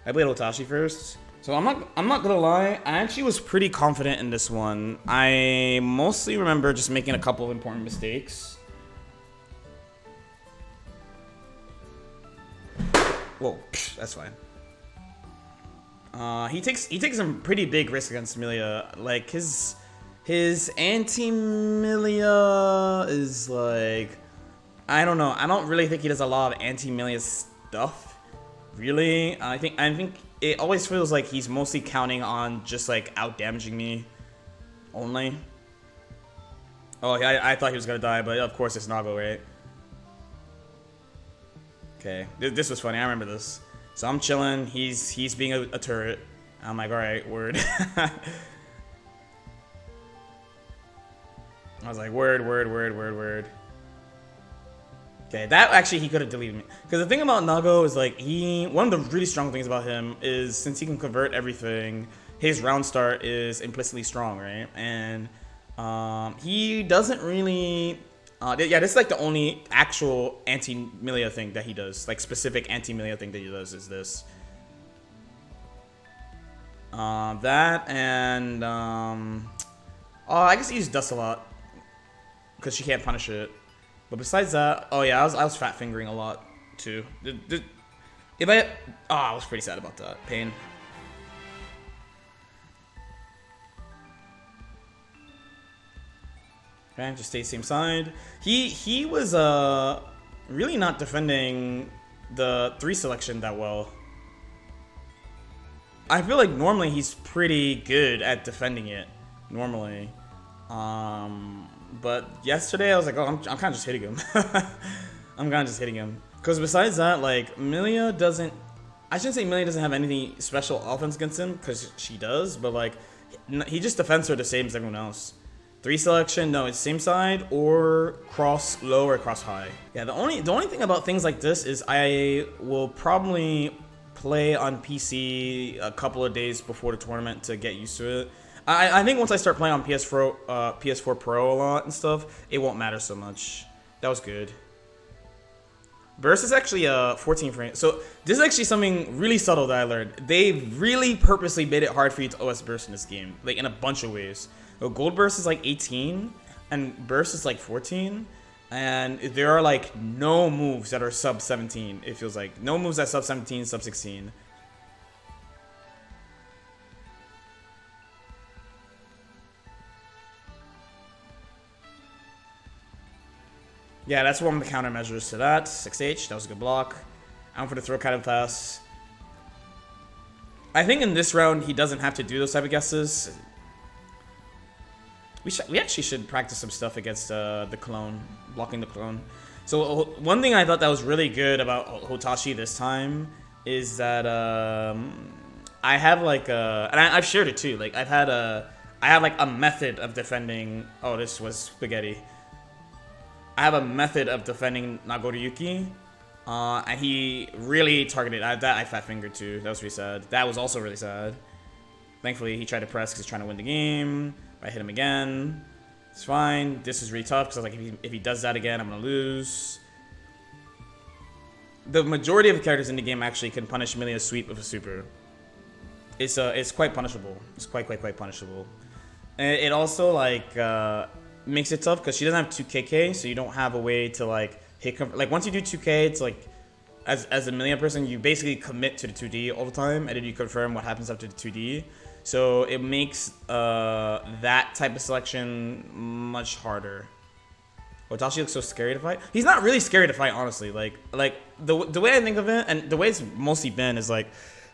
I played Otashi first. So I'm not gonna lie, I actually was pretty confident in this one. I mostly remember just making a couple of important mistakes. Whoa, that's fine. He takes some pretty big risks against Milia. Like his anti-Milia is like, I don't know. I don't really think he does a lot of anti-Milia stuff. Really, I think it always feels like he's mostly counting on just like out damaging me only. Oh, I thought he was gonna die, but of course it's Nago, right? Okay, this was funny. I remember this. So I'm chilling. He's being a turret. I'm like, all right, word. I was like, word. Okay, that actually he could have deleted me. Because the thing about Nago is like one of the really strong things about him is since he can convert everything, his round start is implicitly strong, right? And he doesn't really. Yeah, this is like the only actual anti-Milia thing that he does. Like specific anti-Milia thing that he does is this. That and I guess he uses dust a lot because she can't punish it. But besides that, oh yeah, I was fat fingering a lot too. I was pretty sad about that. Pain. Okay, just stay same side. He was really not defending the 3 selection that well. I feel like normally he's pretty good at defending it. Normally. But yesterday I was like, oh, I'm kind of just hitting him. I'm kind of just hitting him. Because besides that, like, Milia doesn't... I shouldn't say Milia doesn't have anything special offense against him, because she does, but, like, he just defends her the same as everyone else. 3 selection, no, it's same side, or cross low or cross high. Yeah, the only thing about things like this is I will probably play on PC a couple of days before the tournament to get used to it. I think once I start playing on PS4 Pro a lot and stuff, it won't matter so much. That was good. Burst is actually 14 frames. So this is actually something really subtle that I learned. They really purposely made it hard for you to OS burst in this game, like in a bunch of ways. So gold burst is like 18, and burst is like 14, and there are like no moves that are sub 17. It feels like no moves at sub 17, sub 16. Yeah, that's one of the countermeasures to that. 6H, that was a good block. I'm for the throw kind of pass. I think in this round, he doesn't have to do those type of guesses. We actually should practice some stuff against the clone, blocking the clone. So one thing I thought that was really good about Otashi this time is that I have like and I've shared it too. Like I have like a method of defending. Oh, this was spaghetti. I have a method of defending Nagoriyuki, and he really targeted that. I fat fingered too. That was really sad. That was also really sad. Thankfully, he tried to press because he's trying to win the game. I hit him again. It's fine. This is really tough because I was like, if he does that again, I'm gonna lose. The majority of the characters in the game actually can punish Milia's sweep with a super. It's quite punishable. It's quite punishable. And it also like makes it tough because she doesn't have 2KK, so you don't have a way to like hit. Like once you do 2K, it's like as a Milia person, you basically commit to the 2D all the time, and then you confirm what happens after the 2D. So it makes that type of selection much harder. Otashi looks so scary to fight. He's not really scary to fight, honestly. Like the way I think of it, and the way it's mostly been is like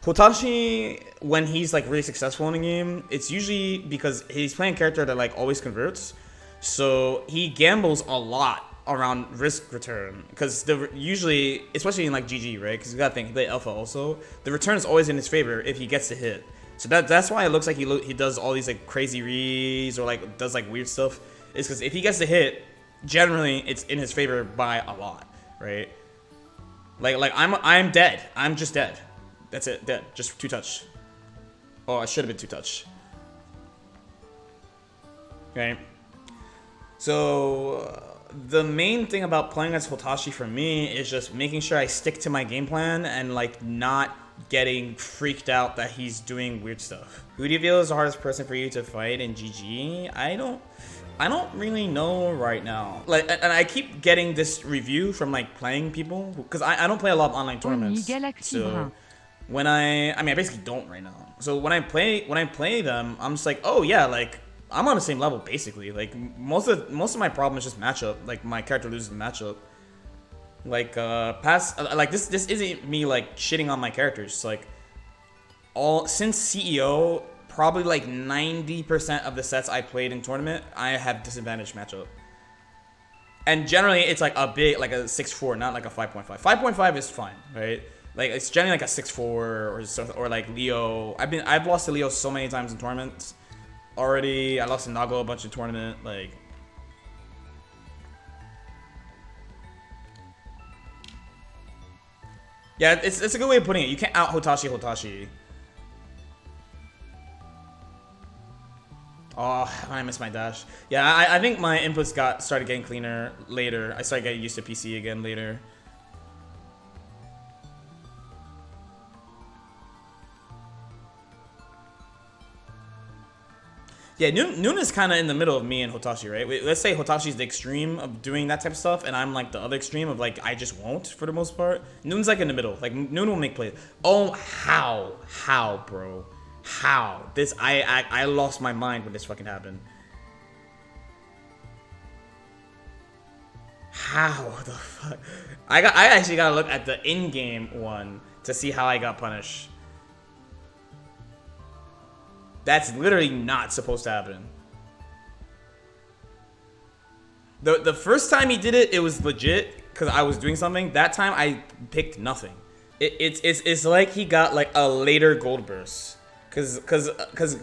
Otashi, when he's like really successful in a game, it's usually because he's playing a character that like always converts. So he gambles a lot around risk return because usually, especially in like GG, right? Because you gotta think he played Alpha also. The return is always in his favor if he gets the hit. So that's why it looks like he does all these like crazy reads or like does like weird stuff. Is because if he gets the hit, generally it's in his favor by a lot, right? Like I'm dead. I'm just dead. That's it. Dead. Just 2-touch. Oh, I should have been 2-touch. Okay. So the main thing about playing as Otashi for me is just making sure I stick to my game plan and like not getting freaked out that he's doing weird stuff. Who do you feel is the hardest person for you to fight in GG? I don't really know right now. Like, and I keep getting this review from like playing people because I don't play a lot of online tournaments. So when I basically don't right now. So when I play them, I'm just like, oh yeah, like I'm on the same level basically. Like most of my problem is just matchup. Like my character loses the matchup. Like this isn't me like shitting on my characters. Like since CEO, probably like 90% of the sets I played in tournament, I have disadvantaged matchup. And generally it's like a big, like a 6-4, not like a 5.5. 5.5 is fine, right? Like it's generally like a 6-4 or like Leo. I've lost to Leo so many times in tournaments already. I lost to Nago a bunch of tournament. Like yeah, it's a good way of putting it. You can't out Otashi. Oh, I missed my dash. Yeah, I think my inputs started getting cleaner later. I started getting used to PC again later. Yeah, Noon is kind of in the middle of me and Otashi, right? Let's say Hotashi's the extreme of doing that type of stuff, and I'm like the other extreme of like I just won't for the most part. Noon's like in the middle. Like Noon will make plays. Oh, how, bro? How? I lost my mind when this fucking happened. How the fuck? I actually gotta look at the in-game one to see how I got punished. That's literally not supposed to happen. The first time he did it, it was legit because I was doing something. That time I picked nothing. It's like he got like a later gold burst. Cause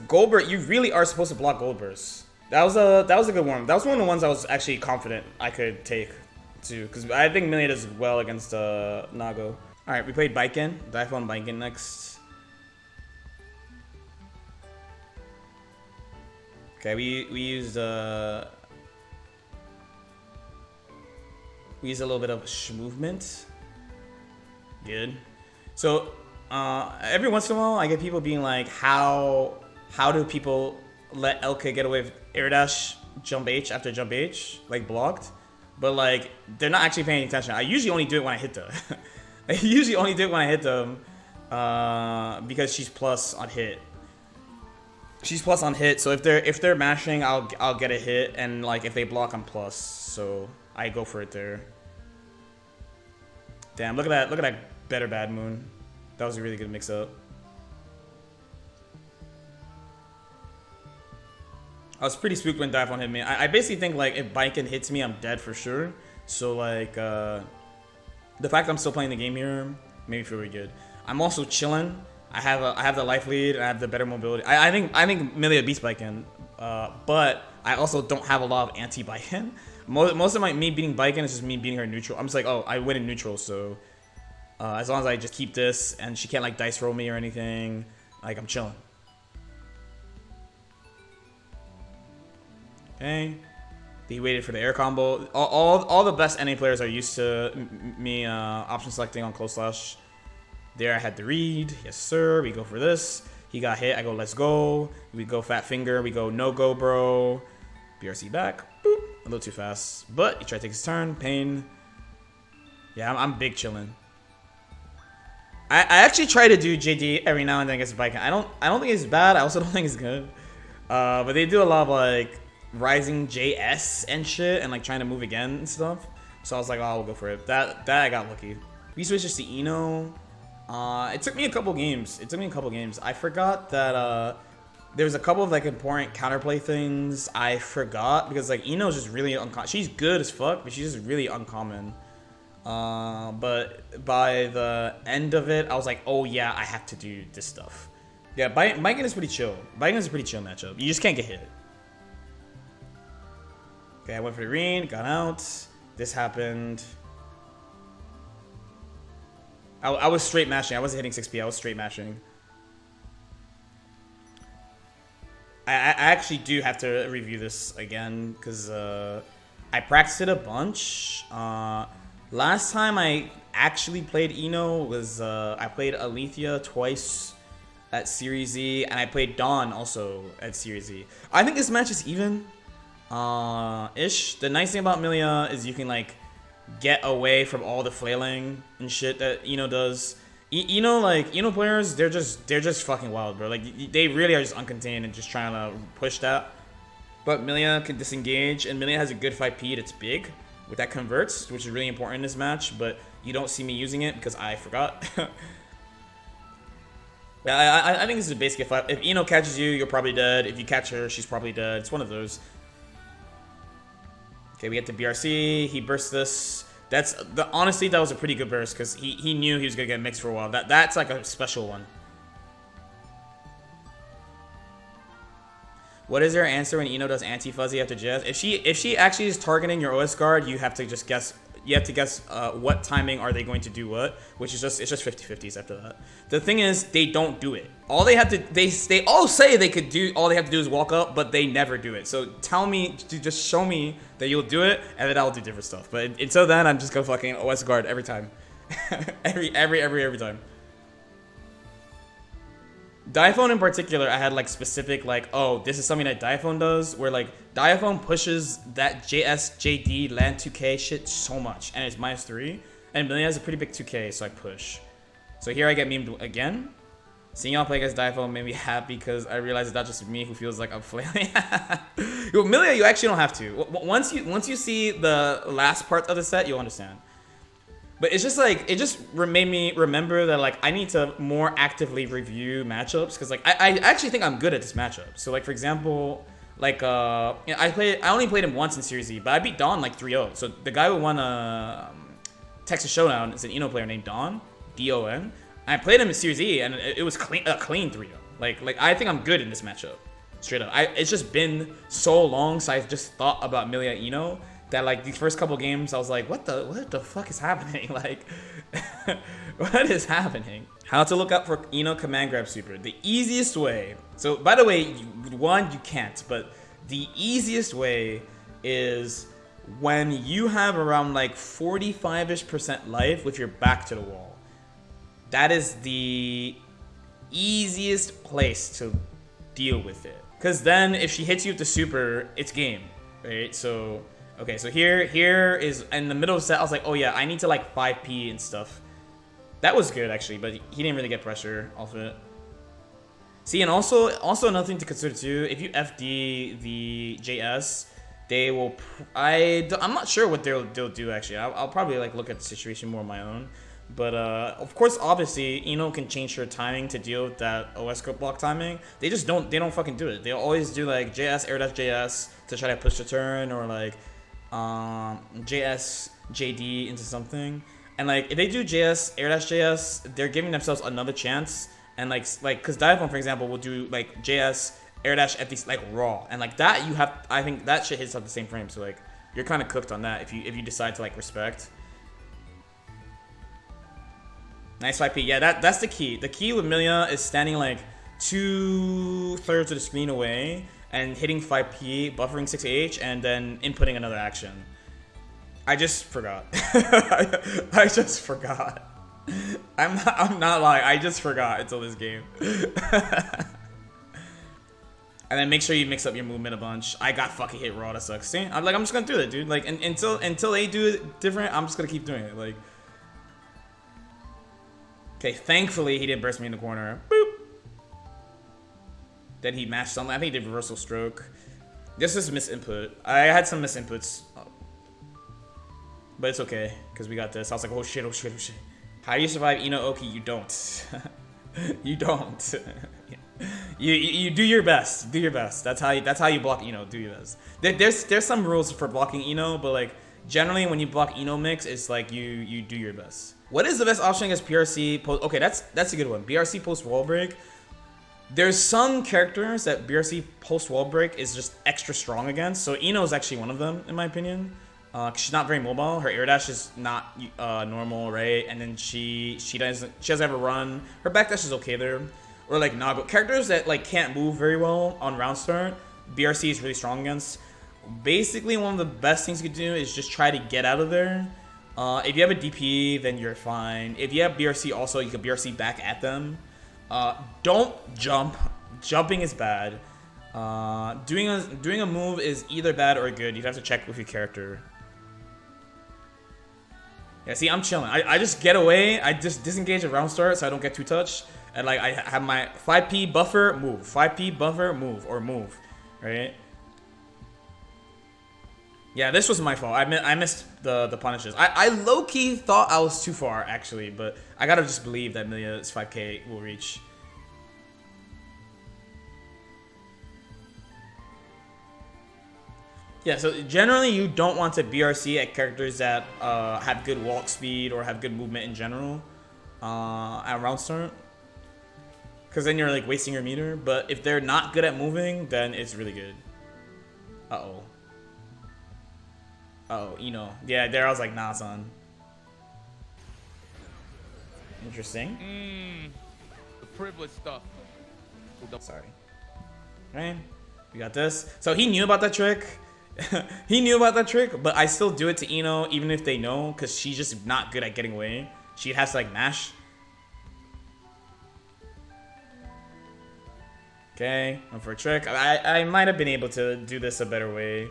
gold burst, you really are supposed to block gold burst. That was a good one. That was one of the ones I was actually confident I could take too. Cause I think Millie does well against Nago. All right, we played Biken. Dive on Biken next. Okay, we used a little bit of movement. Good. So every once in a while, I get people being like, "How do people let LK get away with air dash jump H after jump H like blocked?" But like they're not actually paying attention. I usually only do it when I hit them. I usually only do it when I hit them because she's plus on hit. She's plus on hit, so if they're mashing, I'll get a hit, and like if they block, I'm plus. So I go for it there. Damn, look at that better bad moon. That was a really good mix up. I was pretty spooked when Dive on hit me. I basically think like if Biken hits me, I'm dead for sure. So like the fact that I'm still playing the game here made me feel really good. I'm also chilling. I have the life lead. I have the better mobility. I think Milia beats Biken, but I also don't have a lot of anti Biken. Most of me beating Biken is just me beating her neutral. I'm just like, oh, I win in neutral, so as long as I just keep this and she can't like dice roll me or anything, like I'm chilling. Okay, he waited for the air combo. All the best NA players are used to me option selecting on close slash. There I had the read. Yes, sir. We go for this. He got hit. I go, let's go. We go fat finger. We go, no go, bro. BRC back. Boop. A little too fast. But he tried to take his turn. Pain. Yeah, I'm big chilling. I actually try to do JD every now and then against Biken. I don't think it's bad. I also don't think it's good. But they do a lot of like rising JS and shit and like trying to move again and stuff. So I was like, oh, we'll go for it. That I got lucky. We switched just to Eno. It took me a couple games. I forgot that there was a couple of like important counterplay things I forgot because like Eno's just really uncommon. She's good as fuck, but she's just really uncommon. But by the end of it, I was like, oh yeah, I have to do this stuff. Yeah, Biken is pretty chill. Biken is a pretty chill matchup. You just can't get hit. Okay, I went for the read, got out. This happened. I was straight mashing. I wasn't hitting 6P. I was straight mashing. I actually do have to review this again because I practiced it a bunch. Last time I actually played Ino was I played Alethea twice at Series Z, and I played Dawn also at Series Z. I think this match is even ish. The nice thing about Milia is you can like get away from all the flailing and shit that Ino does. Ino players, they're just fucking wild, bro. Like they really are just uncontained and just trying to push that. But Milia can disengage, and Milia has a good 5P that's big, with that converts, which is really important in this match, but you don't see me using it because I forgot. I think this is a basic fight. If Ino catches you, you're probably dead. If you catch her, she's probably dead. It's one of those. Okay, we get to BRC. He bursts this. Honestly, that was a pretty good burst because he knew he was gonna get mixed for a while. That's like a special one. What is your answer when Ino does anti-fuzzy after Jazz? If she actually is targeting your OS guard, you have to just guess. You have to guess what timing are they going to do what, which is it's just 50-50s after that. The thing is, they don't do it. All they have to they all say they could do. All they have to do is walk up, but they never do it. So tell me, just show me that you'll do it, and then I'll do different stuff. But until then, I'm just gonna fucking OS guard every time, every time. Diaphone in particular, I had like specific like, oh, this is something that Diaphone does, where like Diaphone pushes that JD land 2K shit so much, and it's -3, and Milia has a pretty big 2K, so I push. So here I get memed again. Seeing y'all play against Diaphone made me happy because I realized it's not just me who feels like I'm flailing. Yo, Milia, you actually don't have to. Once you see the last part of the set, you'll understand. But it's just like, it just made me remember that like I need to more actively review matchups because like I actually think I'm good at this matchup. So like for example, like I only played him once in Series Z, but I beat Dawn like 3-0. So the guy who won Texas Showdown is an Ino player named Don, D-O-N. I played him in Series Z and it was a clean 3-0. Like I think I'm good in this matchup, straight up. It's just been so long since I just thought about Milia Ino that like these first couple games I was like, what the fuck is happening? Like, what is happening? How to look up for Ino command grab super? The easiest way. So by the way, you can't, but the easiest way is when you have around like 45-ish% life with your back to the wall. That is the easiest place to deal with it. Cause then if she hits you with the super, it's game, right? So okay, so here is in the middle of the set, I was like, oh yeah, I need to like 5P and stuff. That was good actually, but he didn't really get pressure off of it. See, and also another thing to consider too, if you FD the JS, they will, I'm not sure what they'll do actually. I'll probably like look at the situation more on my own. But of course, obviously, Ino can change her timing to deal with that OS scope block timing. They don't fucking do it. They always do like JS, air dash JS to try to push the turn, or like JS JD into something. And like if they do JS air dash JS, they're giving themselves another chance. And like because Diaphone, for example, will do like JS air dash at these like raw, and like that you have, I think that shit hits at the same frame. So like you're kind of cooked on that if you decide to like respect. Nice 5P. Yeah, that's the key. The key with Milia is standing like 2/3 of the screen away and hitting 5P, buffering 6H, and then inputting another action. I just forgot. I just forgot. I'm not lying. I just forgot until this game. And then make sure you mix up your movement a bunch. I got fucking hit raw. That sucks. See, I'm just gonna do it, dude. Like until they do it different, I'm just gonna keep doing it. Like. Okay, thankfully he didn't burst me in the corner. Boop. Then he mashed something. I think he did reversal stroke. This is misinput. I had some misinputs. But it's okay, because we got this. I was like, oh shit, oh shit, oh shit. How do you survive Ino Oki? You don't. You don't. You do your best. Do your best. That's how you block Ino. Do your best. There's some rules for blocking Ino, but like generally when you block Ino mix, it's like you do your best. What is the best option against BRC post? Okay, that's a good one. BRC post wall break. There's some characters that BRC post wall break is just extra strong against. So Ino is actually one of them, in my opinion. She's not very mobile. Her air dash is not normal, right? And then she doesn't have a run. Her back dash is okay there. Or like Nago. Characters that like can't move very well on round start, BRC is really strong against. Basically, one of the best things you could do is just try to get out of there If you have a DP, then you're fine. If you have BRC also, you can BRC back at them. Don't jump. Jumping is bad. Doing a move is either bad or good. You'd have to check with your character. Yeah, see, I'm chilling. I just get away. I just disengage at round start so I don't get too touched. And like I have my 5p buffer, move. 5p buffer, move. Or move. Right? Yeah, this was my fault. I missed the punishes. I low-key thought I was too far, actually. But I gotta just believe that Milia's 5k will reach. Yeah, so generally you don't want to BRC at characters that have good walk speed or have good movement in general at round start. Because then you're like wasting your meter. But if they're not good at moving, then it's really good. Uh-oh. Uh-oh, Yeah, there I was like, nah, son. Interesting. The privilege stuff. Sorry. Right, we got this. So he knew about that trick. He knew about that trick, but I still do it to Ino even if they know, because she's just not good at getting away. She has to like mash. Okay, went for a trick. I might have been able to do this a better way.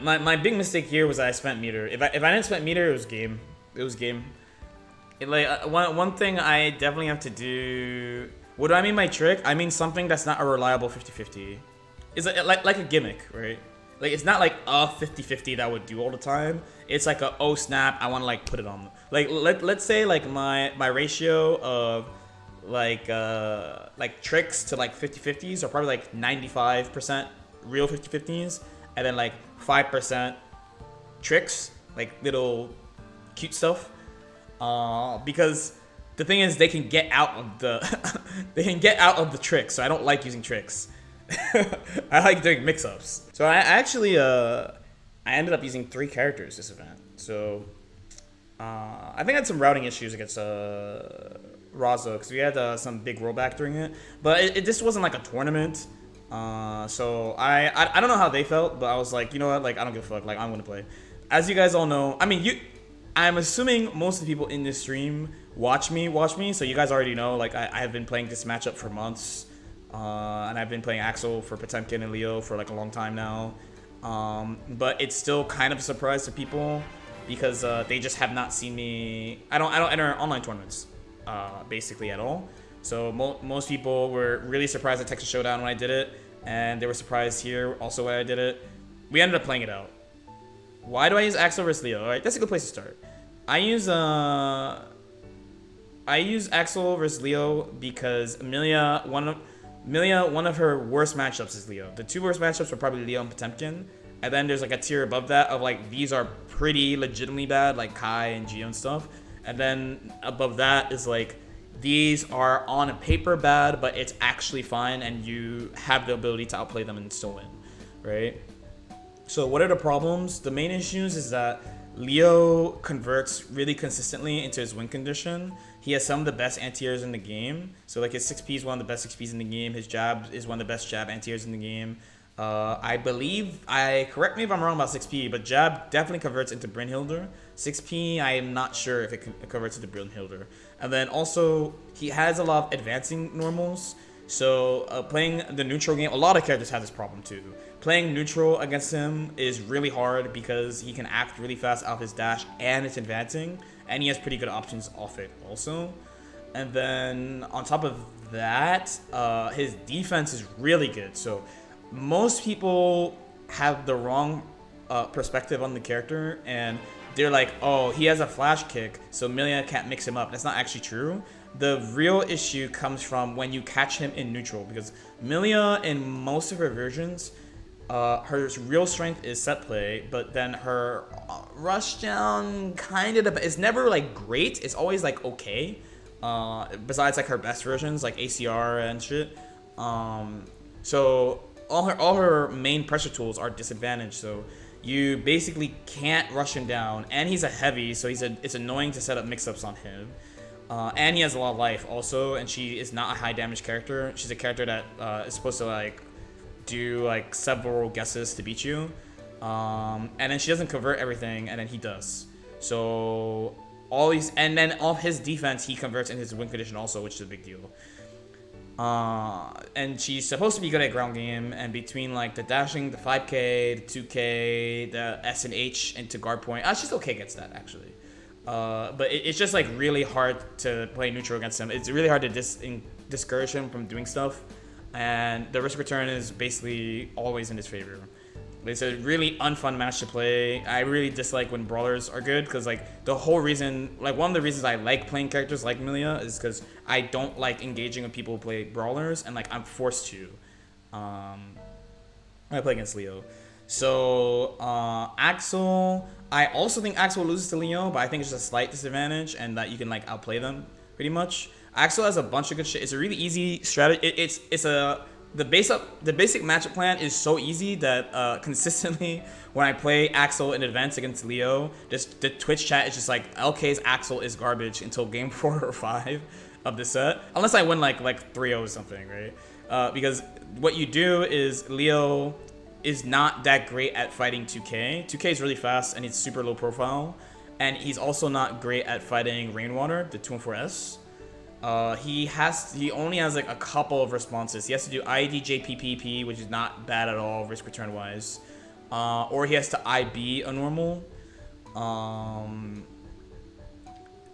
My big mistake here was that I spent meter. If I didn't spend meter, it was game. It was game. One thing I definitely have to do. What do I mean by trick? I mean something that's not a reliable 50-50. It's like a gimmick, right? Like it's not like a 50-50 that would do all the time. It's like a oh snap, I want to like put it on. Like let's say like my ratio of like tricks to like 50-50s are probably like 95% real 50-50s, and then like 5% tricks, like little cute stuff. Because the thing is they can get out of the tricks, so I don't like using tricks. I like doing mix-ups. So I actually I ended up using 3 characters this event. So I think I had some routing issues against Razo because we had some big rollback during it, but it just wasn't like a tournament. So I don't know how they felt, but I was like, you know what, like I don't give a fuck, like I'm gonna play. As you guys all know, I mean I'm assuming most of the people in this stream watch me, so you guys already know, like I have been playing this matchup for months. And I've been playing Axel for Potemkin and Leo for like a long time now. But it's still kind of a surprise to people because they just have not seen me. I don't enter online tournaments basically at all. So most people were really surprised at Texas Showdown when I did it, and they were surprised here also when I did it. We ended up playing it out. Why do I use Axel versus Leo? All right, that's a good place to start. I use Axel versus Leo because Amelia, one of her worst matchups is Leo. The 2 worst matchups were probably Leo and Potemkin. And then there's like a tier above that of like, these are pretty legitimately bad, like Kai and Gio and stuff. And then above that is like, these are on paper bad, but it's actually fine and you have the ability to outplay them and still win, right? So what are the problems? The main issues is that Leo converts really consistently into his win condition. He has some of the best anti-airs in the game. So like his 6P is one of the best 6Ps in the game. His jab is one of the best jab anti-airs in the game. I believe, correct me if I'm wrong about 6P, but jab definitely converts into Brynhilder. 6P, I am not sure if it converts into Brynhilder. And then also, he has a lot of advancing normals. So playing the neutral game, a lot of characters have this problem too. Playing neutral against him is really hard because he can act really fast off his dash and it's advancing. And he has pretty good options off it also. And then on top of that, his defense is really good. So most people have the wrong perspective on the character and they're like, oh, he has a flash kick, so Milia can't mix him up. That's not actually true. The real issue comes from when you catch him in neutral, because Milia in most of her versions, her real strength is set play, but then her rush down kind of, it's never like great. It's always like okay. Besides like her best versions, like ACR and shit. So all her main pressure tools are disadvantaged. So you basically can't rush him down, and he's a heavy, so it's annoying to set up mix-ups on him. And he has a lot of life also, and she is not a high damage character. She's a character that is supposed to like do like several guesses to beat you. And then she doesn't convert everything, and then he does. So all these, and then off his defense, he converts in his win condition also, which is a big deal. And she's supposed to be good at ground game, and between like the dashing, the 5K, the 2K, the S and H into guard point, she's okay against that actually. But it's just like really hard to play neutral against him. It's really hard to discourage him from doing stuff, and the risk return is basically always in his favor. It's a really unfun match to play. I really dislike when brawlers are good because like the whole reason, like one of the reasons I like playing characters like Milia is because I don't like engaging with people who play brawlers, and like I'm forced to. I play against Leo. So Axel, I also think Axel loses to Leo, but I think it's just a slight disadvantage and that you can like outplay them pretty much. Axel has a bunch of good shit. It's a really easy strategy. The basic matchup plan is so easy that consistently when I play Axel in advance against Leo, just the Twitch chat is just like LK's Axel is garbage until game 4 or 5 of the set, unless I win like 3-0 or something, right? Because what you do is Leo is not that great at fighting 2K. 2K is really fast and he's super low profile, and he's also not great at fighting Rainwater, the 214S. He only has like a couple of responses. He has to do IDJPPP, which is not bad at all risk return wise, or he has to IB a normal.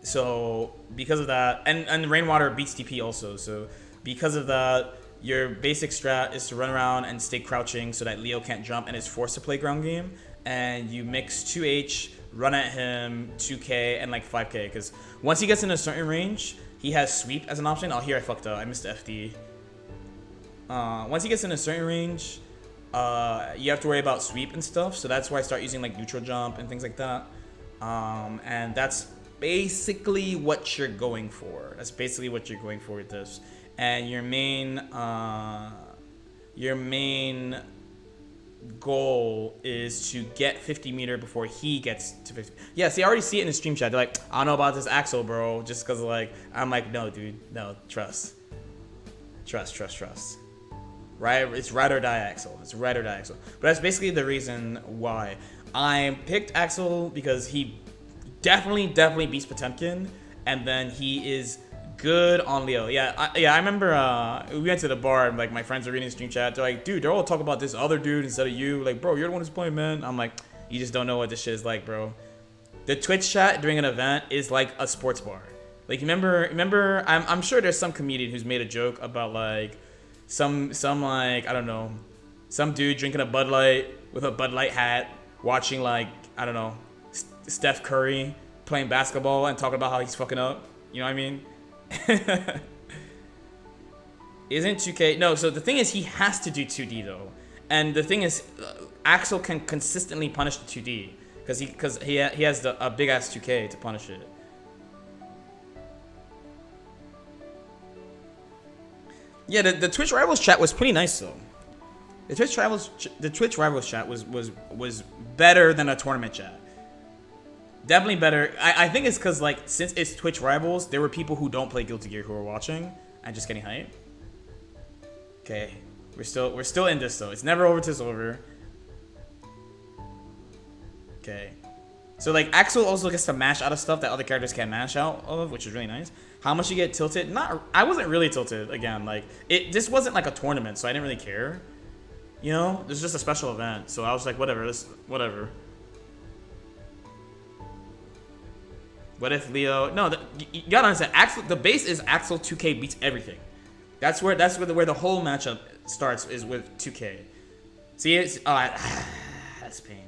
So because of that, and Rainwater beats TP also. So because of that, your basic strat is to run around and stay crouching so that Leo can't jump and is forced to play ground game. And you mix 2H, run at him, 2K, and like 5K. Because once he gets in a certain range, he has sweep as an option. Oh, here I fucked up. I missed the FD. Once he gets in a certain range, you have to worry about sweep and stuff. So that's why I start using like neutral jump and things like that. And that's basically what you're going for. That's basically what you're going for with this. And your main goal is to get 50 meter before he gets to 50. Yeah, see, I already see it in the stream chat. They're like, I don't know about this Axel, bro. Just because, like, I'm like, no, dude. No, trust. Right? It's ride or die Axel. It's ride or die Axel. But that's basically the reason why. I picked Axel because he definitely beats Potemkin. And then he is good on Leo. I remember we went to the bar and like my friends are reading the stream chat. They're like, dude, they're all talking about this other dude instead of you. Like, bro, you're the one who's playing, man. I'm like, you just don't know what this shit is like, bro. The Twitch chat during an event is like a sports bar. Like, remember, I'm sure there's some comedian who's made a joke about like some like, I don't know, some dude drinking a Bud Light with a Bud Light hat, watching like, I don't know, Steph Curry playing basketball and talking about how he's fucking up. You know what I mean? Isn't 2K? No, so the thing is he has to do 2D though. And the thing is Axel can consistently punish the 2D because he has a big ass 2K to punish it. Yeah, the Twitch Rivals chat was pretty nice though. The Twitch Rivals chat was better than a tournament chat. Definitely better. I think it's because like since it's Twitch Rivals, there were people who don't play Guilty Gear who were watching and just getting hype. Okay, we're still in this though. It's never over till it's over. Okay, so like Axel also gets to mash out of stuff that other characters can't mash out of, which is really nice. How much you get tilted? I wasn't really tilted again. Like this wasn't like a tournament, so I didn't really care. You know, this is just a special event, so I was like, whatever. Whatever. What if Leo? No, you gotta understand. Axel, the base is Axel 2K beats everything. That's where the whole matchup starts is with 2K. See, it's that's pain.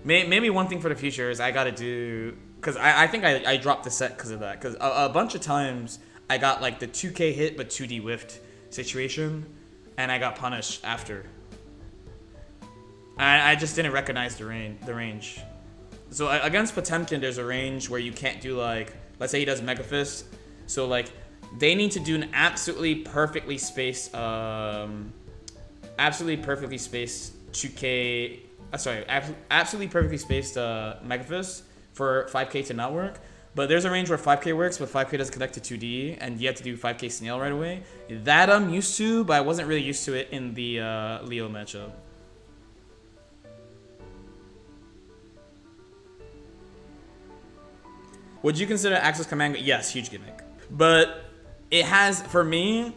Maybe one thing for the future is I gotta do because I think I dropped the set because of that. Because a bunch of times I got like the 2K hit but 2D whiffed situation, and I got punished after. I just didn't recognize the range. So against Potemkin, there's a range where you can't do like, let's say he does Mega Fist. So like, they need to do an absolutely perfectly spaced 2K. Absolutely perfectly spaced Mega Fist for 5K to not work. But there's a range where 5K works, but 5K doesn't connect to 2D, and you have to do 5K snail right away. That I'm used to, but I wasn't really used to it in the Leo matchup. Would you consider Axel's command? Yes, huge gimmick. But it has, for me,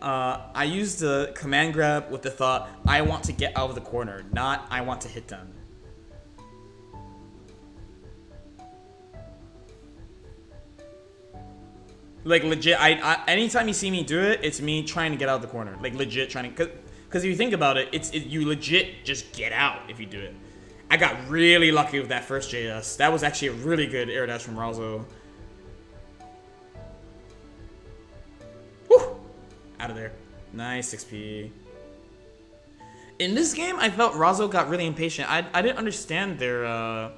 I use the command grab with the thought, I want to get out of the corner, not I want to hit them. Like legit, anytime you see me do it, it's me trying to get out of the corner. Like legit trying to, because if you think about it, you legit just get out if you do it. I got really lucky with that first JS. That was actually a really good air dash from Razo. Whew! Out of there. Nice XP. In this game, I felt Razo got really impatient. I didn't understand their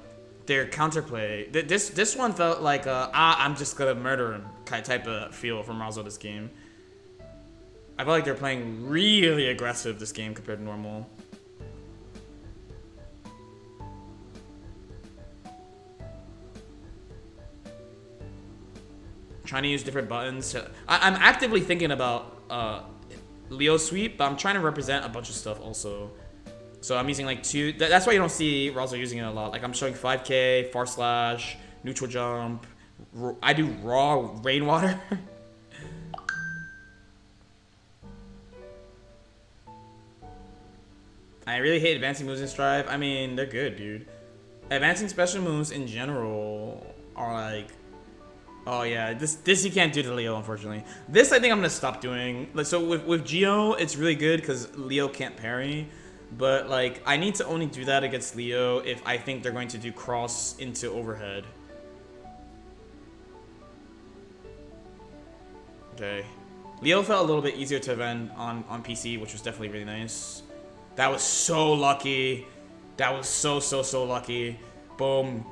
counterplay. This one felt like I'm just gonna murder him type of feel from Razo this game. I felt like they're playing really aggressive this game compared to normal. Trying to use different buttons. I'm actively thinking about Leo sweep, but I'm trying to represent a bunch of stuff also. So I'm using like two. That's why you don't see Razo using it a lot. Like I'm showing 5K, far slash, neutral jump. I do raw rainwater. I really hate advancing moves in Strive. I mean, they're good, dude. Advancing special moves in general are like, oh yeah, this you can't do to Leo, unfortunately. This I think I'm gonna stop doing. Like, so with Geo, it's really good because Leo can't parry. But like, I need to only do that against Leo if I think they're going to do cross into overhead. Okay. Leo felt a little bit easier to event on PC, which was definitely really nice. That was so lucky. That was so lucky. Boom.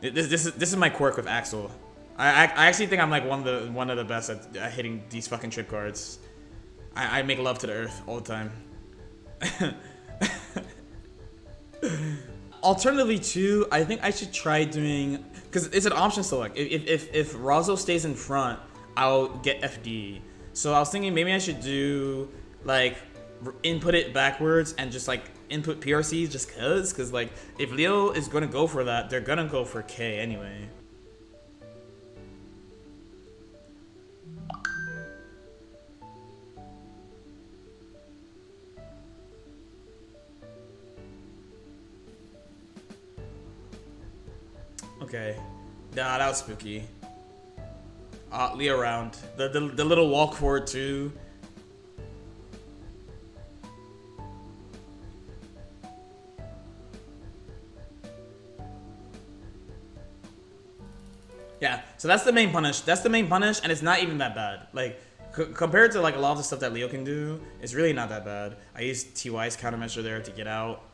This is my quirk with Axel. I actually think I'm like one of the best at hitting these fucking trip cards. I make love to the earth all the time. Alternatively too, I think I should try doing, because it's an option select. If Razo stays in front, I'll get FD. So I was thinking maybe I should do like input it backwards and just like input PRCs just because like if Leo is gonna go for that, they're gonna go for K anyway. Okay. Nah, that was spooky. Leo round. The little walk forward too. Yeah, so that's the main punish. That's the main punish, and it's not even that bad. Like, compared to like a lot of the stuff that Leo can do, it's really not that bad. I used TY's countermeasure there to get out.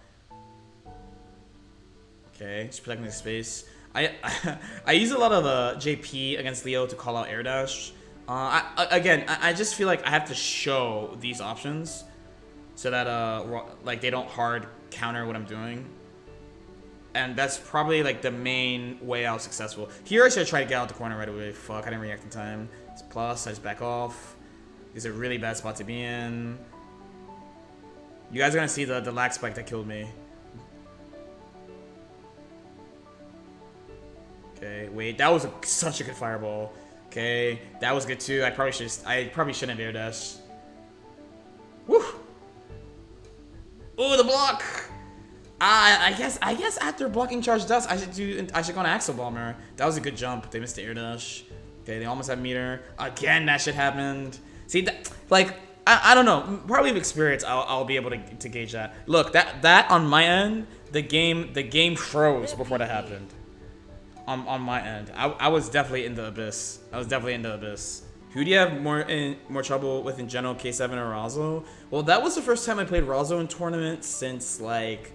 Okay, just protecting the space. I use a lot of JP against Leo to call out air dash. I just feel like I have to show these options so that like they don't hard counter what I'm doing. And that's probably like the main way I was successful. Here I should try to get out the corner right away. Fuck, I didn't react in time. It's plus, I just back off. These are a really bad spot to be in. You guys are gonna see the lag spike that killed me. Okay, wait, that was such a good fireball. Okay, that was good too. I probably shouldn't have air dash. Woo! Ooh, the block! I guess after blocking charge dust, I should go on Axel Bomber. That was a good jump. They missed the air dash. Okay, they almost had meter. Again, that shit happened. See, that, like, I don't know. Probably with experience, I'll be able to gauge that. Look, that on my end, the game froze before that happened. On my end, I was definitely in the abyss. Who do you have more trouble with in general, K7 or Razo? Well, that was the first time I played Razo in tournaments since like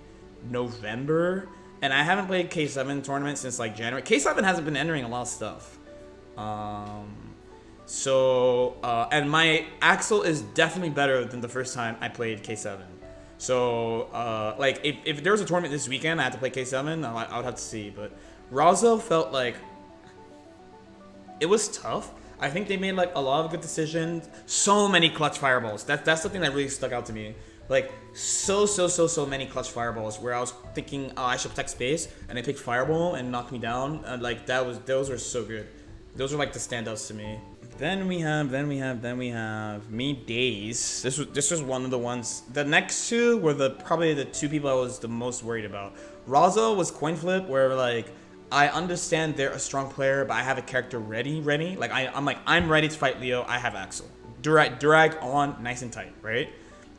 November, and I haven't played K7 tournament since like January. K7 hasn't been entering a lot of stuff. And my Axel is definitely better than the first time I played K7. So, like, if there was a tournament this weekend, I had to play K7, I would have to see. But Razo felt like it was tough. I think they made like a lot of good decisions. So many clutch fireballs. That's the thing that really stuck out to me. Like so many clutch fireballs where I was thinking, oh, I should protect space, and they picked fireball and knocked me down, and like those were so good. Those were like the standouts to me. Then we have me Days. This was one of the ones. The next two were probably the two people I was the most worried about. Razo was coin flip, where like I understand they're a strong player, but I have a character ready. Like I'm ready to fight Leo. I have Axel. Durag on nice and tight, right?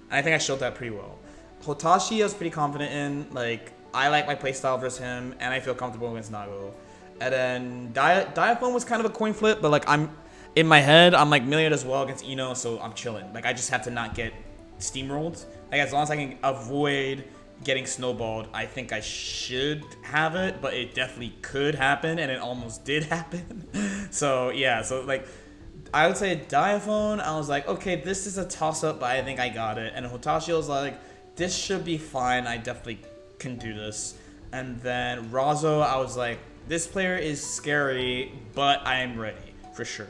And I think I showed that pretty well. Otashi I was pretty confident in. Like I like my playstyle versus him, and I feel comfortable against Nago. And then Diaphone was kind of a coin flip, but like in my head, I'm like Milliard as well against Eno, so I'm chilling. Like I just have to not get steamrolled. Like as long as I can avoid getting snowballed, I think I should have it, but it definitely could happen, and it almost did happen. So yeah, so like I would say Diaphone, I was like, okay, this is a toss-up, but I think I got it. And Hotashi was like, this should be fine, I definitely can do this. And then Razo, I was like, this player is scary, but I am ready, for sure,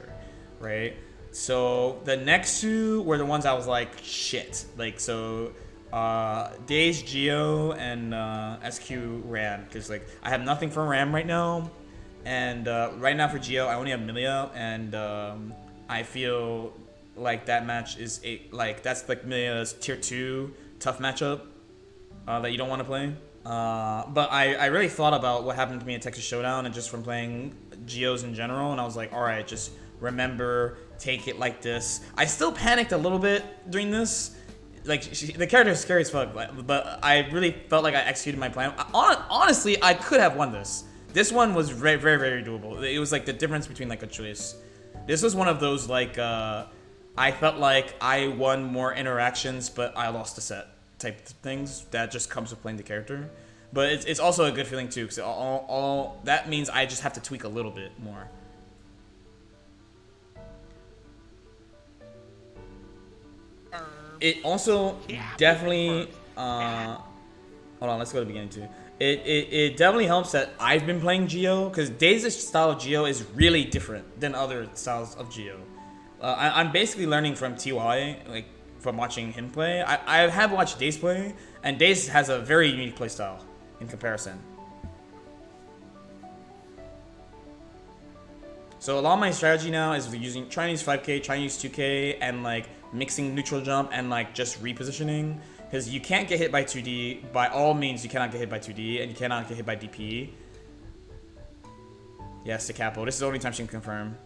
right? So the next two were the ones I was like, shit. Like, so Days, Geo, and SQ Ram, because like I have nothing for Ram right now. And right now for Geo, I only have Milia, and I feel like that match is that's like Milia's tier 2 tough matchup that you don't want to play. But I really thought about what happened to me in Texas Showdown and just from playing Geos in general, and I was like, all right, just remember, take it like this. I still panicked a little bit during this. Like, the character is scary as fuck, but I really felt like I executed my plan. Honestly, I could have won this. This one was very, very, very doable. It was like the difference between like a choice. This was one of those like, I felt like I won more interactions, but I lost a set type of things that just comes with playing the character. But it's also a good feeling too, because all that means I just have to tweak a little bit more. It also definitely hold on, let's go to the beginning too. It definitely helps that I've been playing Geo, because Days' style of Geo is really different than other styles of Geo. I'm basically learning from TY, like from watching him play. I have watched Days play, and Days has a very unique play style in comparison. So a lot of my strategy now is trying to use 5k, trying to use 2k, and like mixing neutral jump and like just repositioning. Because you can't get hit by 2D. By all means, you cannot get hit by 2D, and you cannot get hit by DP. Yes, to Capo. This is the only time she can confirm.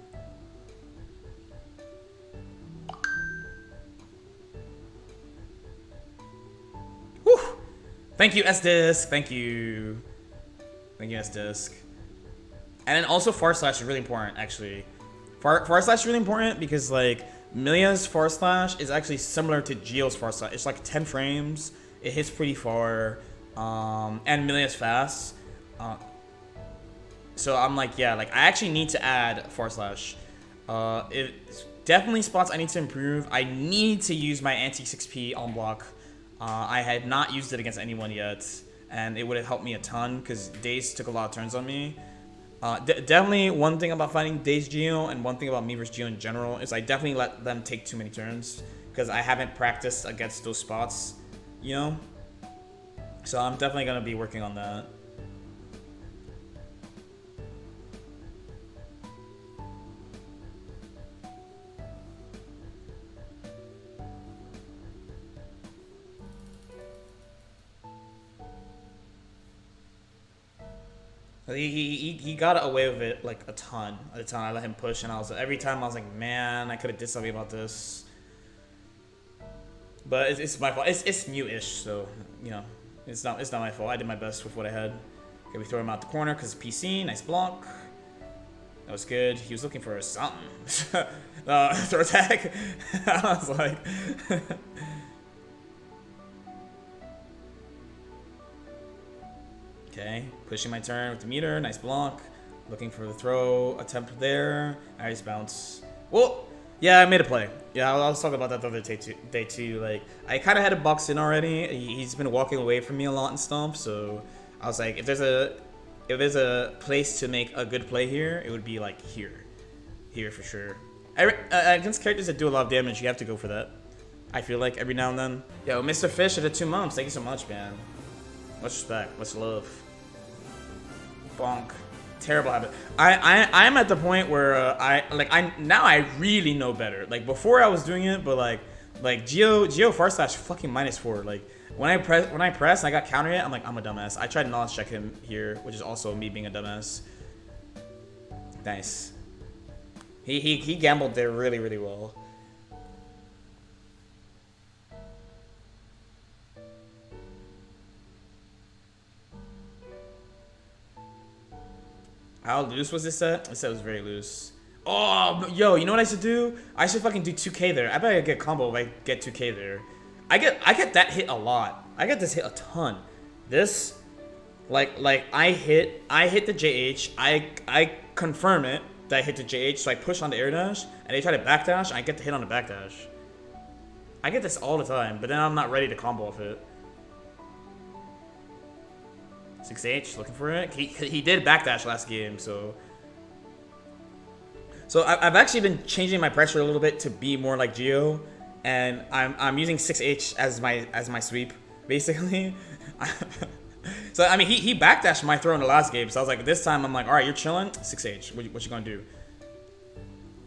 Whew. Thank you, S-Disc. Thank you. Thank you, S-Disc. And then also far slash is really important, actually. Far slash is really important because like Milia's far slash is actually similar to Geo's far slash. It's like 10 frames. It hits pretty far. And Milia's fast. So I'm like, yeah, like I actually need to add far slash. It's definitely spots I need to improve. I need to use my anti-6p on block. I had not used it against anyone yet, and it would have helped me a ton because Days took a lot of turns on me. Definitely one thing about fighting Days Geo and one thing about me versus Geo in general is I definitely let them take too many turns because I haven't practiced against those spots, you know? So I'm definitely going to be working on that. He got away with it like a ton at the time. I let him push, and every time I was like, man, I could have did something about this. But it's my fault. It's new-ish, so you know, it's not my fault. I did my best with what I had. Okay, we throw him out the corner because PC. Nice block. That was good. He was looking for something. Throw attack. I was like. Okay, pushing my turn with the meter, nice block. Looking for the throw attempt there. I just bounce. Well, yeah, I made a play. Yeah, I was talking about that the other day too. Like, I kind of had it boxed in already. He's been walking away from me a lot and stuff. So I was like, if there's a place to make a good play here, it would be like here for sure. Against characters that do a lot of damage, you have to go for that. I feel like every now and then. Yo, Mr. Fish at the 2 months. Thank you so much, man. Much respect. Much love. Bonk. Terrible habit. I'm at the point where now I really know better. Like before I was doing it, but like Geo far slash fucking -4. Like when I press and I got counter it, I'm like, I'm a dumbass. I tried to knowledge check him here, which is also me being a dumbass. Nice. He gambled there really, really well. How loose was this set? This set was very loose. Oh, yo, you know what I should do? I should fucking do 2K there. I bet I get combo if I get 2K there. I get that hit a lot. I get this hit a ton. This, like I hit the JH. I confirm it that I hit the JH, so I push on the air dash, and they try to backdash. I get the hit on the backdash. I get this all the time, but then I'm not ready to combo off it. 6H, looking for it. He did backdash last game, so I've actually been changing my pressure a little bit to be more like Geo, and I'm using 6H as my sweep basically. So I mean he backdashed my throw in the last game, so I was like, this time I'm like, all right, you're chilling. 6H, what you gonna do?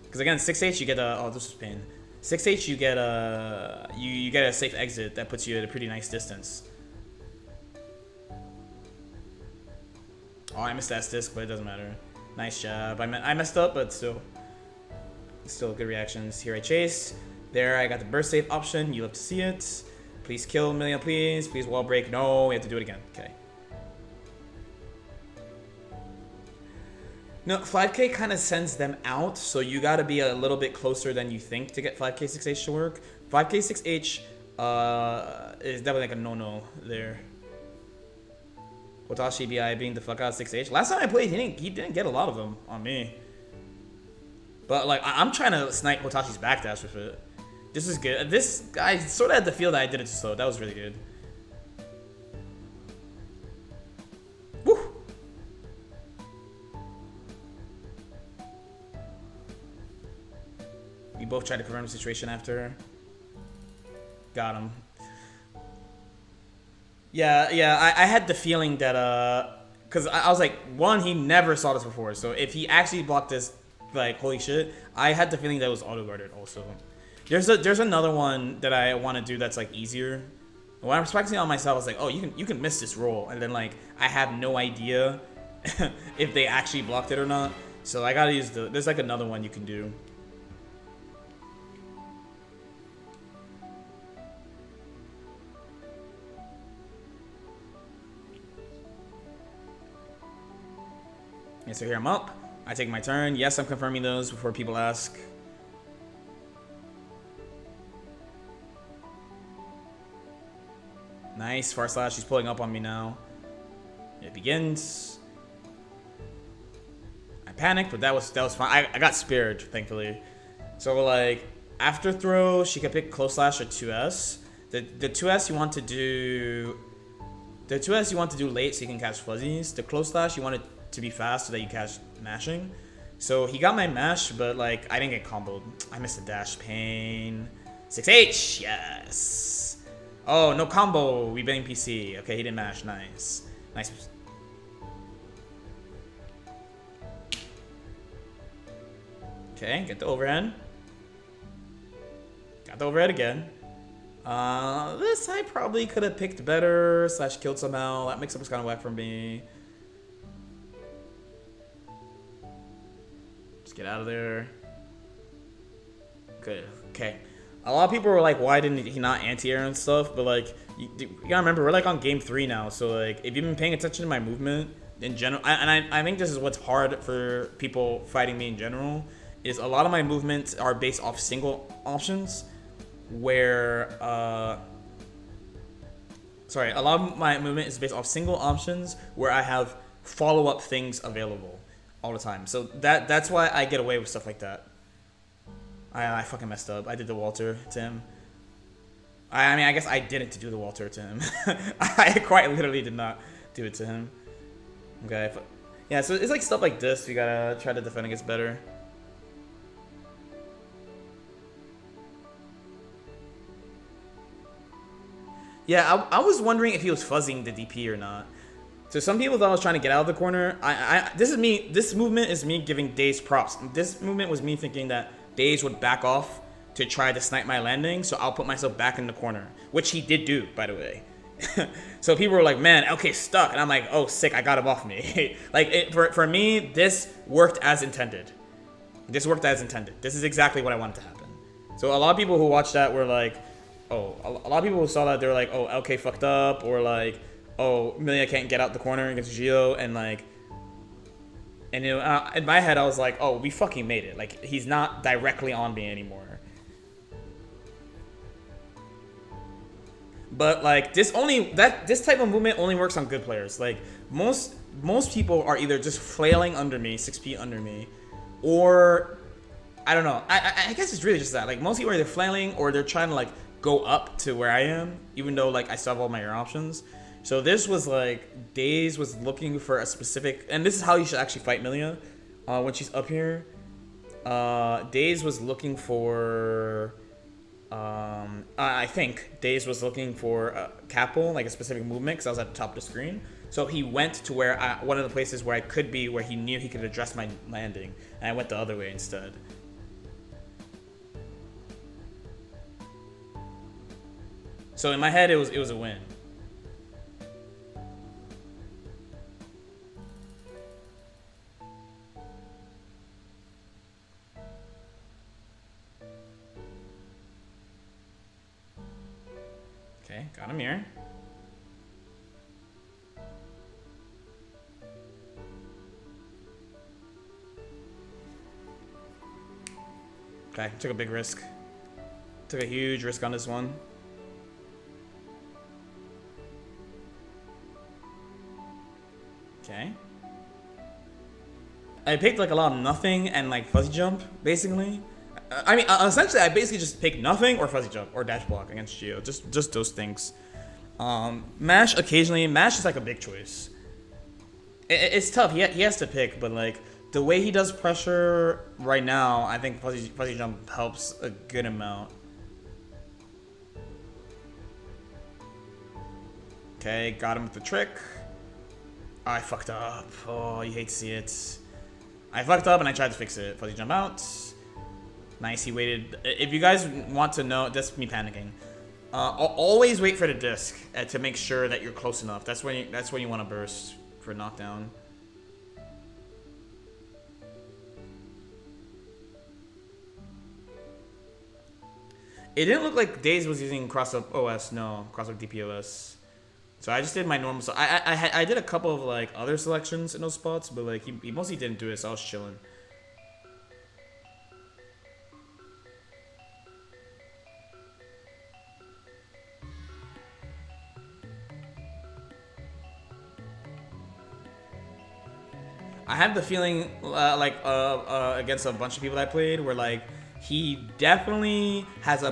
Because again, 6H you get a this was pain. 6H you get a you get a safe exit that puts you at a pretty nice distance. Oh, I missed that disc, but it doesn't matter. Nice job. I messed up, but still good reactions. Here I chase. There I got the burst save option. You love to see it. Please kill Million, please. Please wall break. No, we have to do it again. Okay. No, 5K kind of sends them out, so you got to be a little bit closer than you think to get 5K 6H to work. 5K 6H is definitely like a no-no there. Otashi BI being the fuck out of 6H. Last time I played, he didn't get a lot of them on me. But like I'm trying to snipe Otashi's backdash with it. This is good. This I sort of had the feel that I did it too slow. That was really good. Woo! We both tried to confirm the situation after. Got him. Yeah, I had the feeling that, because I was like, one, he never saw this before, so if he actually blocked this, like, holy shit, I had the feeling that it was auto-guarded also. There's another one that I want to do that's, like, easier. When I was practicing on myself, I was like, oh, you can miss this roll, and then, like, I have no idea if they actually blocked it or not, so I gotta use there's, like, another one you can do. Yeah, so here I'm up. I take my turn. Yes, I'm confirming those before people ask. Nice. Far slash. He's pulling up on me now. It begins. I panicked, but that was fine. I got spared, thankfully. So like after throw, she can pick close slash or 2S. The 2S you want to do. The 2S you want to do late so you can catch fuzzies. The close slash you want it to be fast so that you catch mashing. So he got my mash, but like I didn't get comboed. I missed the dash. Pain. 6H. Yes. Oh, no combo. We betting PC. Okay, he didn't mash. Nice. Nice. Okay, get the overhead. Got the overhead again. This I probably could have picked better / killed somehow. That mix-up was kind of whack for me. Just get out of there. Good. Okay. A lot of people were like, why didn't he not anti-air and stuff? But like, you gotta remember, we're like on game 3 now. So like, if you've been paying attention to my movement in general, I think this is what's hard for people fighting me in general, is a lot of my movements are based off single options, where a lot of my movement is based off single options where I have follow-up things available all the time. So that's why I get away with stuff like that. I fucking messed up. I did the Walter to him. I mean, I guess I didn't do the Walter to him. I quite literally did not do it to him. Okay. Yeah, so it's like stuff like this. We gotta try to defend against better. Yeah, I was wondering if he was fuzzing the DP or not. So some people thought I was trying to get out of the corner. This is me. This movement is me giving Daze props. This movement was me thinking that Daze would back off to try to snipe my landing, so I'll put myself back in the corner, which he did do, by the way. So people were like, man, okay, stuck. And I'm like, oh, sick, I got him off me. Like, for me, this worked as intended. This worked as intended. This is exactly what I wanted to happen. So a lot of people who watched that were like, oh, a lot of people who saw that, they were like, oh, LK fucked up, or like, oh, Milia can't get out the corner against Gio, and like, and you know, in my head, I was like, oh, we fucking made it. Like, he's not directly on me anymore. But like this type of movement only works on good players. Like most people are either just flailing under me, 6 feet under me, or I don't know. I guess it's really just that. Like most people are either flailing or they're trying to like go up to where I am, even though like I still have all my air options. So this was like Daze was looking for a specific, and this is how you should actually fight Milia when she's up here. Daze was looking for. I think Daze was looking for a Capel, like a specific movement, because I was at the top of the screen. So he went to where one of the places where I could be, where he knew he could address my landing, and I went the other way instead. So in my head, it was a win. Okay, got him here. Okay, took a big risk. Took a huge risk on this one. Okay. I picked like a lot of nothing and like fuzzy jump, basically. I mean, essentially, I basically just picked nothing or fuzzy jump or dash block against Gio. Just those things. Mash occasionally. Mash is like a big choice. It's tough. He has to pick, but like the way he does pressure right now, I think fuzzy jump helps a good amount. Okay, got him with the trick. Oh, I fucked up. Oh, you hate to see it. I fucked up and I tried to fix it. Fuzzy jump out. Nice, he waited. If you guys want to know, that's me panicking. Always wait for the disc to make sure that you're close enough. That's when you want to burst for knockdown. It didn't look like Daze was using cross-up OS. No, cross-up DPOS. So I just did my normal. So I did a couple of like other selections in those spots, but like he mostly didn't do it. So I was chilling. I have the feeling, against a bunch of people I played, where like he definitely has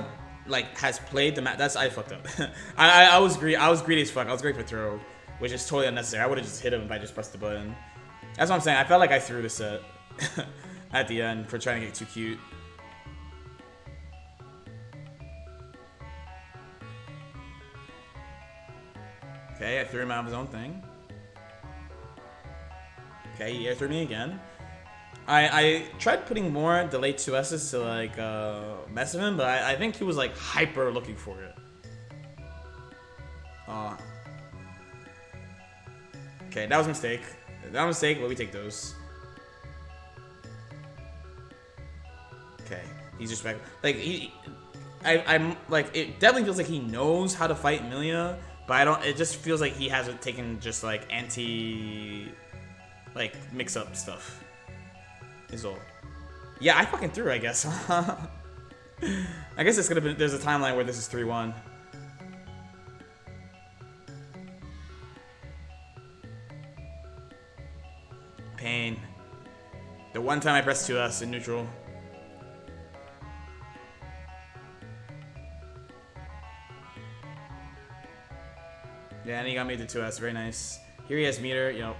played the map. I fucked up. I was greedy as fuck. I was great for throw, which is totally unnecessary. I would have just hit him if I just pressed the button. That's what I'm saying. I felt like I threw the set at the end for trying to get too cute. Okay, I threw him out of his own thing. Okay, he air threw me again. I tried putting more delayed 2S's to like mess with him, but I think he was like hyper looking for it. Okay, that was a mistake. That was a mistake, but we take those. Okay, he's just back. Like I'm like, it definitely feels like he knows how to fight Milia, but I don't. It just feels like he hasn't taken just like mix up stuff. Is all. Yeah, I fucking threw, I guess. I guess it's gonna be. There's a timeline where this is 3-1. Pain. The one time I pressed 2S in neutral. Yeah, and he got me the 2S. Very nice. Here he has meter. Yep.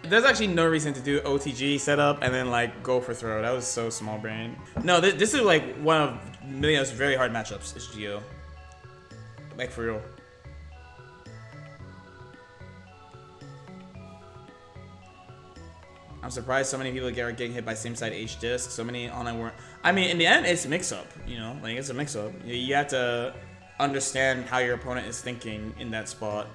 There's actually no reason to do OTG setup and then like go for throw. That was so small brain. No, this is like one of Milia's very hard matchups. Is Geo. Like for real. I'm surprised so many people are getting hit by same side H disc. So many online weren't. I mean, in the end, it's a mix up. You know, like it's a mix up. You have to understand how your opponent is thinking in that spot.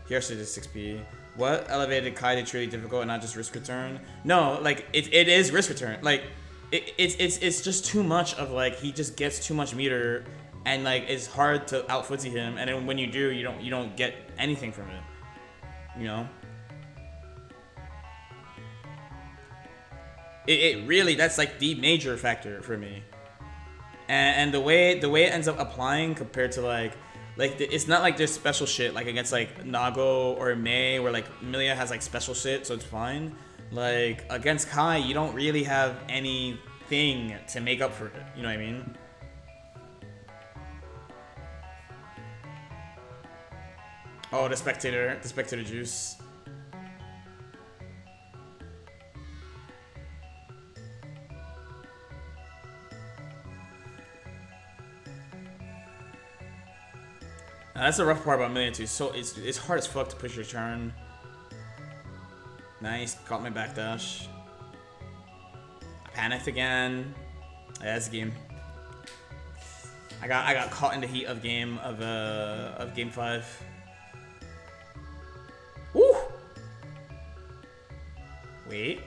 Here's the 6P. What elevated Kai to truly difficult and not just risk return? No, like it is risk return. Like it's just too much of like he just gets too much meter and like it's hard to out footsie him. And then when you do, you don't get anything from it. You know. It really, that's like the major factor for me. And the way it ends up applying compared to like it's not like there's special shit like against like Nago or Mei where like Milia has like special shit, so it's fine. Like against Kai, you don't really have anything to make up for it. You know what I mean? Oh, the spectator juice. That's the rough part about Million too. So it's hard as fuck to push your turn. Nice, caught my backdash. I panicked again. Yeah, that's a game. I got caught in the heat of game 5. Woo! Wait.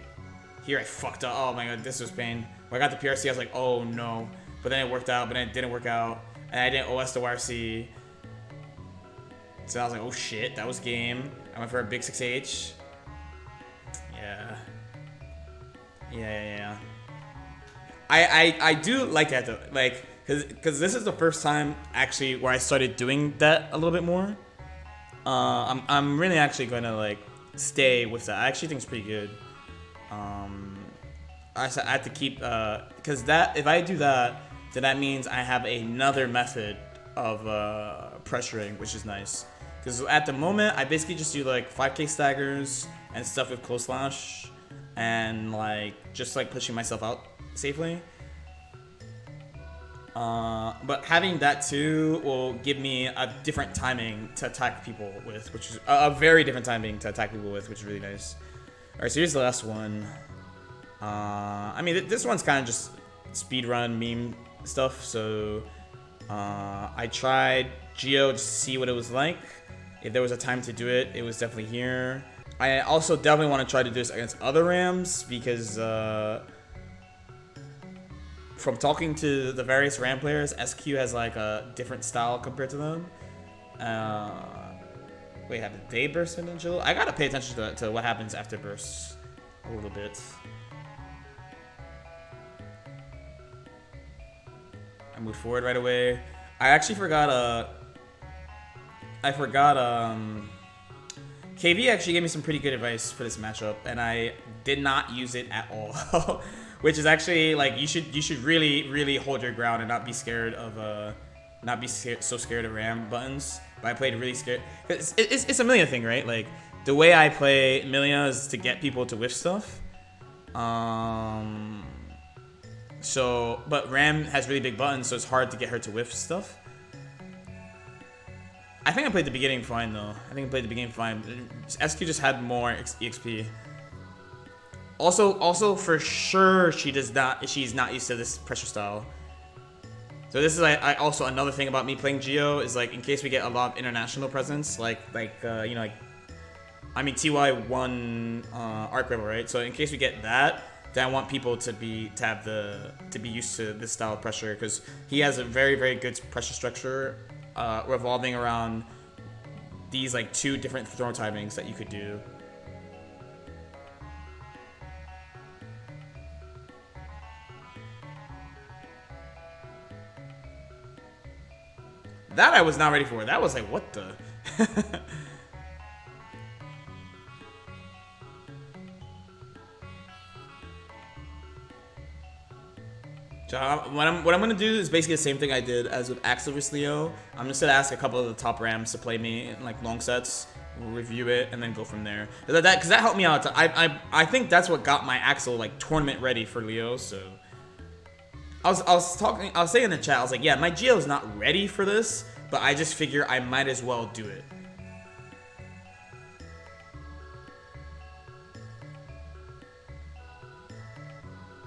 Here I fucked up. Oh my god, this was pain. When I got the PRC, I was like, oh no. But then it worked out, but then it didn't work out. And I didn't OS the YRC. So I was like, oh shit, that was game. I went for a big 6H. Yeah. I do like that though, like, cause this is the first time actually where I started doing that a little bit more. I'm really actually gonna like stay with that. I actually think it's pretty good. I have to keep cause that if I do that, then that means I have another method of pressuring, which is nice. Because at the moment, I basically just do like 5k staggers and stuff with close slash and like just like pushing myself out safely. But having that too will give me a different timing to attack people with, which is a very different timing to attack people with, which is really nice. All right, so here's the last one. I mean, this one's kind of just speedrun meme stuff. So I tried Geo just to see what it was like. If there was a time to do it, it was definitely here. I also definitely want to try to do this against other Rams because from talking to the various Ram players, SQ has like a different style compared to them. Wait, have they burst in Jill? I gotta pay attention to what happens after bursts a little bit. I moved forward right away. I actually forgot KV actually gave me some pretty good advice for this matchup, and I did not use it at all. Which is actually like you should really hold your ground and not be scared of so scared of Ram buttons. But I played really scared. It's a Milia thing, right? Like the way I play Milia is to get people to whiff stuff. But Ram has really big buttons, so it's hard to get her to whiff stuff. I think I played the beginning fine though. SQ just had more EXP. Also for sure she's not used to this pressure style. So this is like also another thing about me playing Geo is like in case we get a lot of international presence, I mean TY won Arc Rival, right? So in case we get that, then I want people to be used to this style of pressure because he has a very good pressure structure. Revolving around these like 2 different throw timings that you could do. That I was not ready for. That was like, what the? So what I'm gonna do is basically the same thing I did as with Axel vs Leo. I'm just gonna ask a couple of the top Rams to play me in like long sets review it, and then go from there. Because that helped me out. I think that's what got my Axel like tournament ready for Leo. So I was saying in the chat, I was like, yeah, my Geo is not ready for this, but I just figure I might as well do it.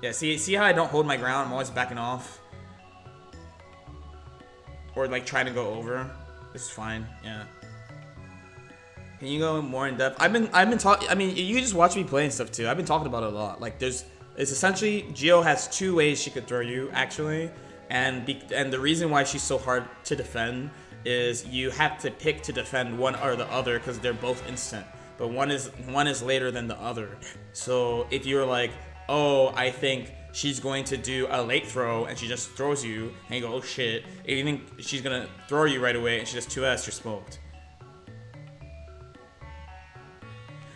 Yeah, see how I don't hold my ground? I'm always backing off. Or like trying to go over. This is fine, yeah. Can you go more in depth? I've been talking. I mean, you just watch me play and stuff too. I've been talking about it a lot. Like, it's essentially Geo has 2 ways she could throw you actually, and the reason why she's so hard to defend is you have to pick to defend one or the other because they're both instant, but one is later than the other. So if you're like, oh, I think she's going to do a late throw and she just throws you and you go, oh shit. If you think she's gonna throw you right away and she does 2S, you're smoked.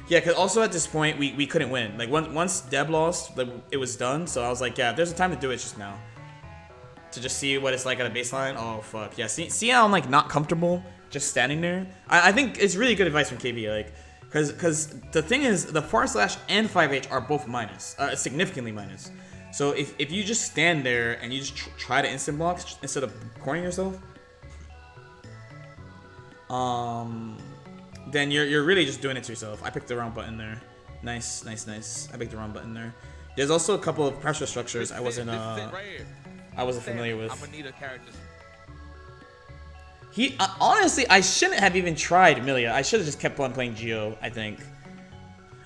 Yeah, because also at this point, we couldn't win. Like, once Deb lost, it was done. So I was like, yeah, if there's a time to do it, it's just now. To just see what it's like at a baseline. Oh, fuck. Yeah, see how I'm, like, not comfortable just standing there? I think it's really good advice from KB, like, because the thing is, the far slash and 5H are both minus, significantly minus. So if you just stand there and you just try to instant block instead of cornering yourself, then you're really just doing it to yourself. I picked the wrong button there. Nice. I picked the wrong button there. There's also a couple of pressure structures I wasn't familiar with. I'm gonna need a character. Honestly, I shouldn't have even tried Milia. I should have just kept on playing Geo, I think.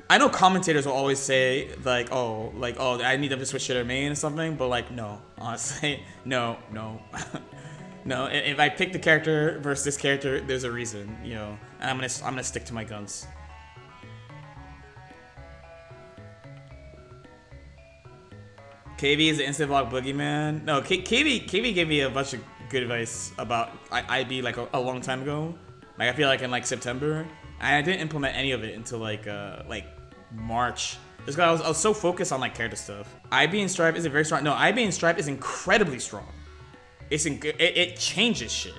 I know commentators will always say like, oh, I need them to switch to their main or something, but like, no, honestly, no. No, if I pick the character versus this character, there's a reason, you know, and I'm gonna stick to my guns. KB is the instant block boogeyman. No, KB gave me a bunch of good advice about IB like a long time ago. Like, I feel like in like September, and I didn't implement any of it until like March. Just because I was so focused on like character stuff. IB and Stripe isn't very strong. No, IB and Stripe is incredibly strong. It changes shit.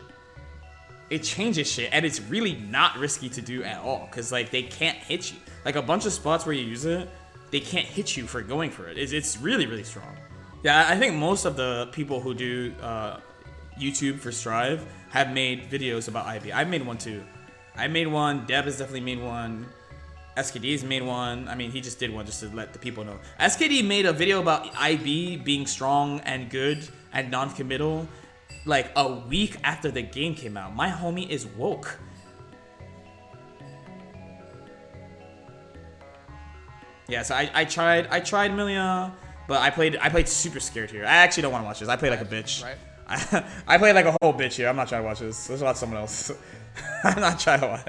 It changes shit, and it's really not risky to do at all, because like they can't hit you. Like, a bunch of spots where you use it, they can't hit you for going for it. It's really strong. Yeah, I think most of the people who do YouTube for Strive have made videos about IB. I've made one too. I made one. Deb has definitely made one. SKD's made one. I mean, he just did one just to let the people know. SKD made a video about IB being strong and good and non-committal like a week after the game came out. My homie is woke. Yeah, so I tried Milia, but I played super scared here. I actually don't want to watch this. I played like a bitch. Right. I played like a whole bitch here. I'm not trying to watch this. Let's watch someone else. I'm not trying to watch.